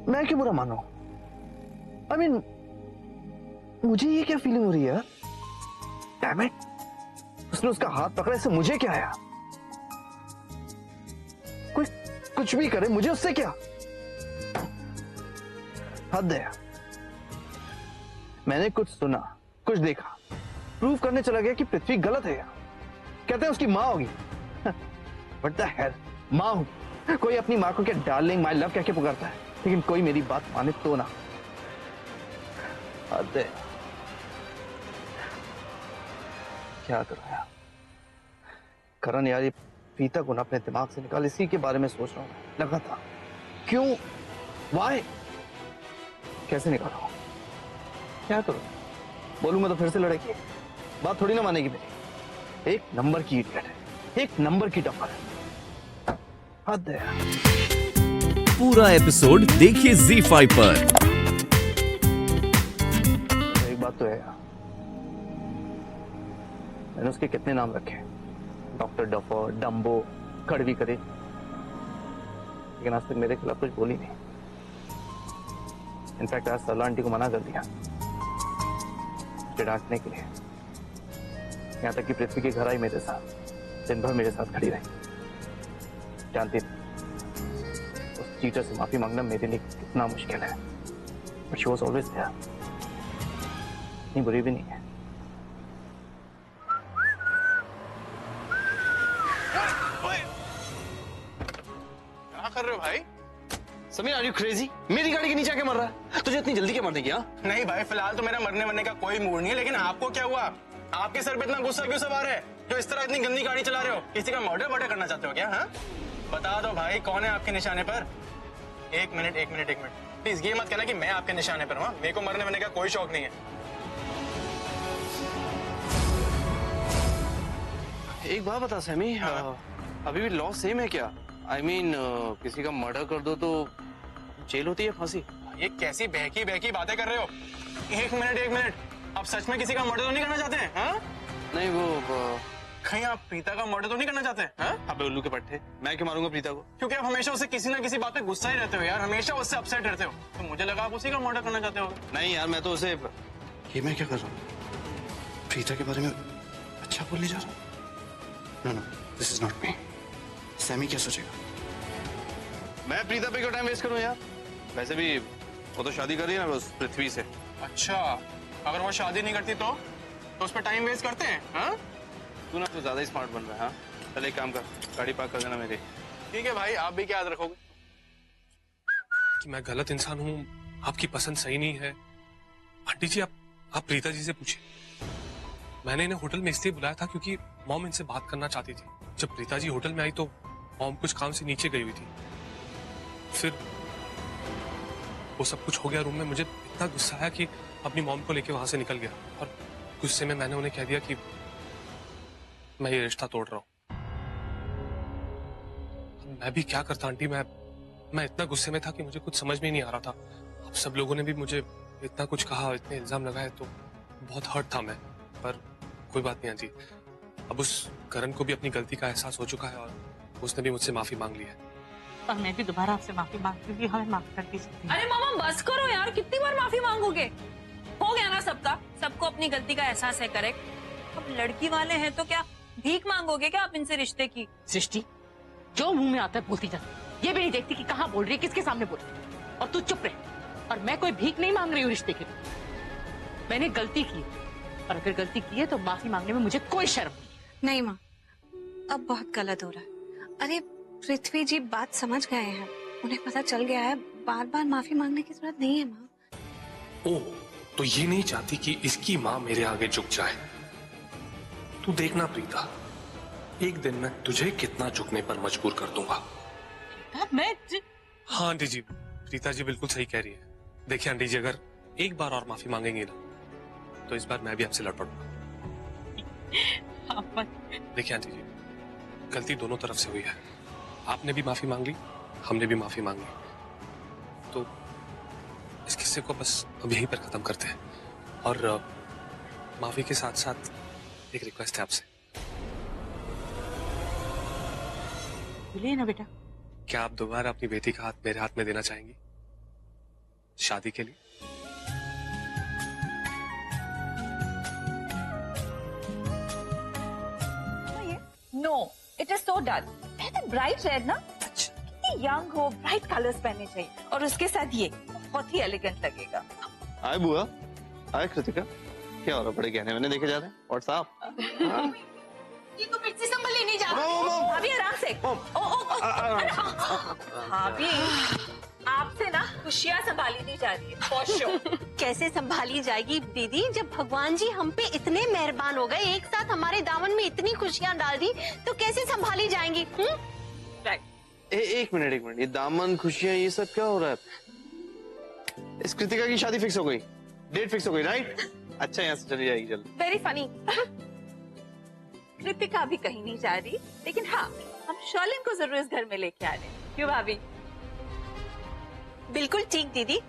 मैं क्यों बुरा मानू? I mean, मुझे ये क्या फीलिंग हो रही है यार? Damn it! उसने उसका हाथ पकड़ा, इससे मुझे क्या आया? कोई कुछ भी करे, मुझे उससे क्या? हद है। मैंने कुछ सुना, कुछ देखा, प्रूव करने चला गया कि पृथ्वी गलत है। कहते हैं उसकी माँ होगी। What the hell? माँ होगी। कोई अपनी माँ को क्या डार्लिंग, माय लव कह के पुकारता है, लेकिन कोई मेरी बात माने तो ना। हद है। क्या करूं यार? करण यार, ये प्रीता को ना अपने दिमाग से निकाल, इसी के बारे में सोच रहा हूं। लगा था क्यों, वाई, कैसे निकालूं? क्या करूं? बोलूंगा तो फिर से लड़ेगी, बात थोड़ी ना मानेगी मेरी। एक नंबर की इडियट है, एक नंबर की टप्पर है। हद है। पूरा एपिसोड देखिए ZEE5 पर। एक बात तो है यार, मैंने उसके कितने नाम रखे, डॉक्टर डफर, डम्बो, कड़वी करे, लेकिन आज तक मेरे खिलाफ कुछ बोली नहीं। इनफैक्ट आज सरला आंटी को मना कर दिया मुझे डांटने के लिए। यहां तक कि पृथ्वी के घर आई मेरे साथ, दिन भर मेरे साथ खड़ी रही। जानती थी उस चीटर से माफी मांगना मेरे लिए कितना मुश्किल है, but she was always there. इतनी बुरी भी नहीं है। कर रहे हो भाई? Sameer, are you crazy? मेरी गाड़ी के नीचे आके मर रहा है? तुझे इतनी जल्दी क्या मरने की? नहीं भाई, फिलहाल तो मेरा मरने का कोई मूड नहीं है, लेकिन आपको क्या हुआ? आपके सर पे इतना गुस्सा क्यों सवार है जो इस तरह इतनी गंदी गाड़ी चला रहे हो? किसी का मर्डर करना चाहते हो क्या? हाँ, बता दो भाई, कौन है आपके निशाने पर? एक मिनट प्लीज, ये मत कहना कि मैं आपके निशाने पर हूँ। मेरे को मरने का कोई शौक नहीं है। एक बात बता सैमी, अभी भी लॉ सेम है क्या? I mean, किसी का मर्डर कर दो तो जेल होती है, फांसी? ये कैसी बहकी बातें कर रहे हो? एक मिनट, आप सच में किसी का मर्डर तो नहीं करना चाहते हैं? हाँ? नहीं, वो कहीं आप प्रीता का मर्डर तो नहीं करना चाहते हैं? हाँ? अबे उल्लू के पट्टे, मैं क्यों मारूंगा प्रीता को? क्योंकि आप हमेशा उससे किसी ना किसी बात पे गुस्सा ही रहते हो यार, हमेशा उससे अपसेट रहते हो, तो मुझे लगा आप उसी का मर्डर करना चाहते हो। नहीं यार, मैं तो उसे, ये मैं क्या कर रहा हूँ? प्रीता के बारे में अच्छा बोलने जा रहा हूँ? No, this is not me. Sammy क्या सोचेगा? मैं प्रीता पे क्यों टाइम वेस्ट करूं यार? वैसे भी वो तो शादी कर रही है ना उस पृथ्वी से। अच्छा, अगर वो शादी नहीं करती तो उस पर टाइम वेस्ट करते हैं? हाँ? तू ना तो ज्यादा ही स्मार्ट बन रहा है। हाँ, चल एक काम कर, गाड़ी पार्क कर देना मेरी। ठीक है भाई, आप भी क्या याद रखोगे? कि मैं गलत इंसान हूँ, आपकी पसंद सही नहीं है। आंटी जी, आप प्रीता जी से पूछिए। मैंने इन्हें होटल में इसलिए बुलाया था क्योंकि मॉम इनसे बात करना चाहती थी। जब प्रीता जी होटल में आई तो मॉम कुछ काम से नीचे गई हुई थी। फिर वो सब कुछ हो गया रूम में। मुझे इतना गुस्सा आया कि अपनी मॉम को लेके वहां से निकल गया और गुस्से में मैंने उन्हें कह दिया कि मैं ये रिश्ता तोड़ रहा हूँ। मैं भी क्या करता आंटी, मैं इतना गुस्से में था कि मुझे कुछ समझ में ही नहीं आ रहा था। अब सब लोगों ने भी मुझे इतना कुछ कहा, इतने इल्जाम लगाए, तो बहुत हर्ट था मैं। पर कोई बात नहीं आंटी, अब उस करण को भी अपनी गलती का एहसास हो चुका है और उसने भी मुझसे माफी मांग ली है। और मैं भी दोबारा आपसे माफी मांगती हूँ, हमें माफ कर दीजिए। अरे मामा बस करो यार, कितनी बार माफी मांगोगे? हो गया ना सबका, सबको अपनी गलती का एहसास है, करेक्ट। अब लड़की वाले हैं तो क्या भीख मांगोगे क्या आप इनसे रिश्ते की? सृष्टि, जो मुंह में आता है बोलती जाती, ये भी नहीं देखती कि कहाँ बोल रही है, किसके सामने बोल रही है। और तू चुप रहे। और मैं कोई भीख नहीं मांग रही हूँ रिश्ते के लिए। मैंने गलती की, और अगर गलती की है तो माफी मांगने में मुझे कोई शर्म नहीं। माँ, अब बहुत गलत हो रहा है। अरे पृथ्वी जी बात समझ गए हैं, उन्हें पता चल गया है, बार बार माफी मांगने की जरूरत नहीं है। माँ, ओह, तो ये नहीं चाहती कि इसकी माँ मेरे आगे झुक जाए। तू देखना प्रीता, एक दिन मैं तुझे कितना झुकने पर मजबूर कर दूंगा। हाँ आंटी जी, प्रीता जी बिल्कुल सही कह रही है। देखिए आंटी जी, अगर एक बार और माफी मांगेंगे ना तो इस बार मैं भी आपसे लड़ पड़ूंगा। देखिए आंटी जी, गलती दोनों तरफ से हुई है। आपने भी माफी मांग ली, हमने भी माफी मांग ली, तो इस किस्से को बस अब यहीं पर खत्म करते हैं। और माफी के साथ साथ एक रिक्वेस्ट है आपसे। बोलिए ना बेटा। क्या आप दोबारा अपनी बेटी का हाथ मेरे हाथ में देना चाहेंगी? शादी के लिए? No, it is so dull. Bright red ना, कितनी यंग हो, ब्राइट कलर्स पहनने चाहिए, और उसके साथ ये बहुत ही एलिगेंट लगेगा। हाय बुआ, हाय कृतिका, क्या हो रहा है? बड़े गहने मैंने देखे जा रहे हैं। व्हाट्सएप? ये तो फिर से संभल ही नहीं जा रहा। भाभी आराम से। भाभी, आपसे ना खुशियाँ संभाली नहीं जा रही है, for sure। कैसे संभाली जाएगी दीदी, जब भगवान जी हम पे इतने मेहरबान हो गए, एक साथ हमारे दामन में इतनी खुशियाँ डाल दी, तो कैसे संभाली जाएंगी? एक मिनट, ये दामन, खुशियाँ, ये सब क्या हो रहा है? इस कृतिका की शादी फिक्स हो गई, डेट फिक्स हो गई, राइट? अच्छा, यहाँ से चली जाएगी जल्दी। Very funny. कृतिका अभी कहीं नहीं जा रही, लेकिन हाँ, हम शर्लिन को जरूर इस घर में लेके आ रहे हैं। क्यों भाभी? बिल्कुल ठीक दीदी।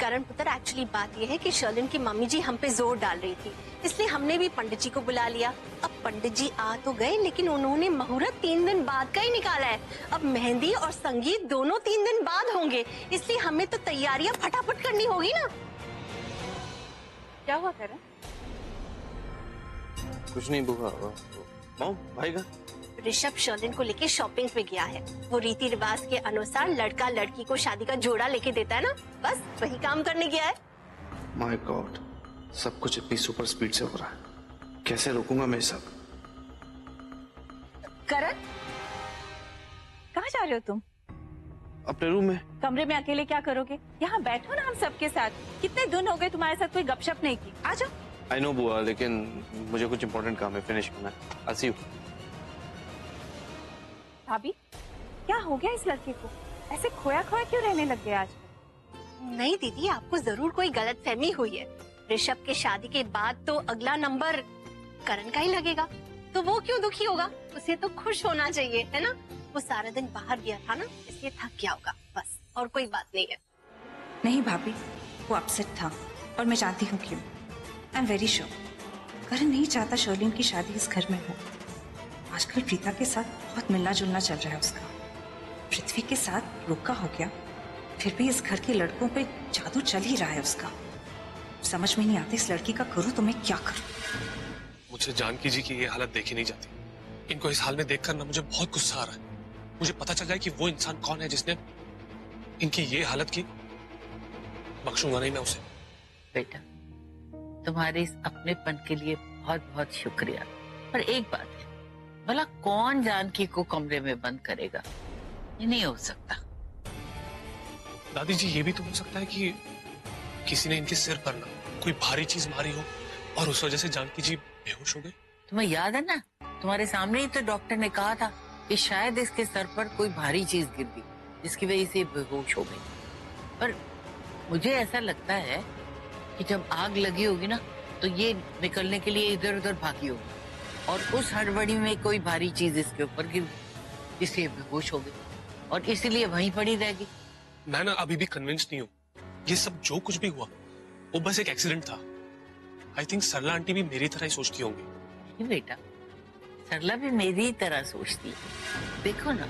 करण पुत्र, एक्चुअली बात यह है कि शर्लिन की मम्मी जी हम पे जोर डाल रही थी, इसलिए हमने भी पंडित जी को बुला लिया। अब पंडित जी आ तो गए, लेकिन उन्होंने मुहूर्त 3 दिन बाद का ही निकाला है। अब मेहंदी और संगीत दोनों 3 दिन बाद होंगे, इसलिए हमें तो तैयारियां फटाफट करनी होगी ना। क्या हुआ करण? कुछ नहीं बुआ, मॉम, भाई का ऋषभ शर्लिन को लेके शॉपिंग पे गया है। वो रीति रिवाज के अनुसार लड़का लड़की को शादी का जोड़ा लेके देता है ना, बस वही काम करने गया है। माय गॉड, सब कुछ इतनी सुपर स्पीड से हो रहा है, कैसे रोकूंगा मैं सब? करण, कहाँ जा रहे हो तुम? अपने रूम में। कमरे में अकेले क्या करोगे? यहाँ बैठो ना हम सबके साथ। कितने दिन हो गए तुम्हारे साथ कोई गपशप नहीं की। आ जाओ। आई नो बुआ, लेकिन मुझे कुछ इंपॉर्टेंट काम है, फिनिश करना है। I'll see you। भाभी, क्या हो गया इस लड़के को? ऐसे खोया खोया क्यों रहने लग गया आज? नहीं दीदी, आपको जरूर कोई गलतफहमी हुई है। ऋषभ के शादी के बाद तो अगला नंबर करण का ही लगेगा, तो वो क्यों दुखी होगा? उसे तो खुश होना चाहिए, है ना? वो सारा दिन बाहर गया था ना, इसलिए थक गया होगा, बस, और कोई बात नहीं है। नहीं भाभी, वो अपसेट था, और मैं जानती हूँ क्यों। आई एम वेरी श्योर करण नहीं चाहता शर्लिन की शादी इस घर में हो। आजकल प्रीता के साथ बहुत मिलना जुलना चल रहा है उसका। पृथ्वी के साथ रोका हो गया, फिर भी इस घर के लड़कों पे जादू चल ही रहा है उसका। समझ में नहीं आता इस लड़की का करूँ तो मैं क्या करूँ। मुझे जानकी जी की ये हालत देखी नहीं जाती। इनको इस हाल में देखकर ना मुझे बहुत गुस्सा आ रहा है। मुझे पता चल जाए कि वो इंसान कौन है जिसने इनकी ये हालत की, बख्शूंगा नहीं मैं उसे। बेटा, तुम्हारे इस अपनेपन के लिए बहुत बहुत शुक्रिया, पर एक बात है, भला कौन जानकी को कमरे में बंद करेगा? ये नहीं हो सकता। दादी जी, ये भी तो हो सकता है कि किसी ने इनके सिर पर ना कोई भारी चीज मारी हो और उस वजह से जानकी जी बेहोश हो गए। तुम्हें याद है ना, तुम्हारे सामने ही तो डॉक्टर ने कहा था कि शायद इसके सर पर कोई भारी चीज गिर गई जिसकी वजह से बेहोश हो गई। पर मुझे ऐसा लगता है कि जब आग लगी होगी ना, तो ये निकलने के लिए इधर उधर भागी होगी और उस हड़बड़ी में कोई भारी चीज इसके ऊपर गिर गई, इसलिए बेहोश हो गई और इसीलिए वहीं पड़ी रह गई। मैं ना अभी भी कन्विंस नहीं हूँ, ये सब जो कुछ भी हुआ वो बस एक एक्सीडेंट था। आई थिंक सरला आंटी भी मेरी तरह ही सोचती होंगी। बेटा, सरला भी मेरी ही तरह सोचती है। देखो ना,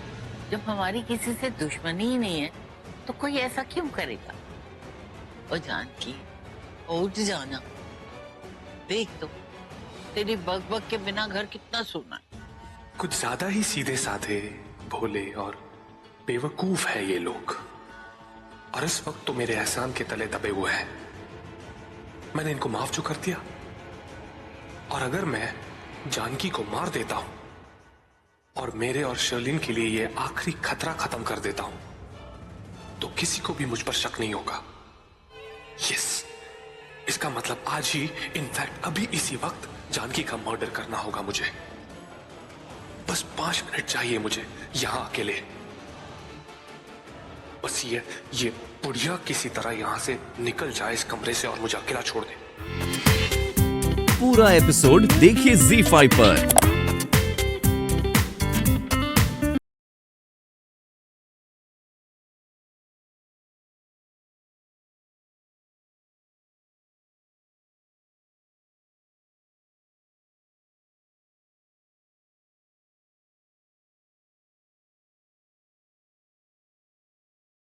जब हमारी किसी से दुश्मनी ही नहीं है तो कोई ऐसा क्यों करेगा? और जानकी, उठ जाना, देख तो तेरी बक के बिना घर कितना सोना है। कुछ ज्यादा ही सीधे साधे, भोले और बेवकूफ है ये लोग, और इस वक्त तो मेरे एहसान के तले दबे हुए हैं। मैंने इनको माफ जो कर दिया, और अगर मैं जानकी को मार देता हूं और मेरे और शर्लिन के लिए ये आखिरी खतरा खत्म कर देता हूं, तो किसी को भी मुझ पर शक नहीं होगा। यस, इसका मतलब आज ही, इनफैक्ट अभी इसी वक्त जानकी का मर्डर करना होगा मुझे। बस 5 मिनट चाहिए मुझे यहां अकेले। बस ये बुढ़िया किसी तरह यहां से निकल जाए इस कमरे से और मुझे अकेला छोड़ दे। पूरा एपिसोड देखिए ZEE5 पर।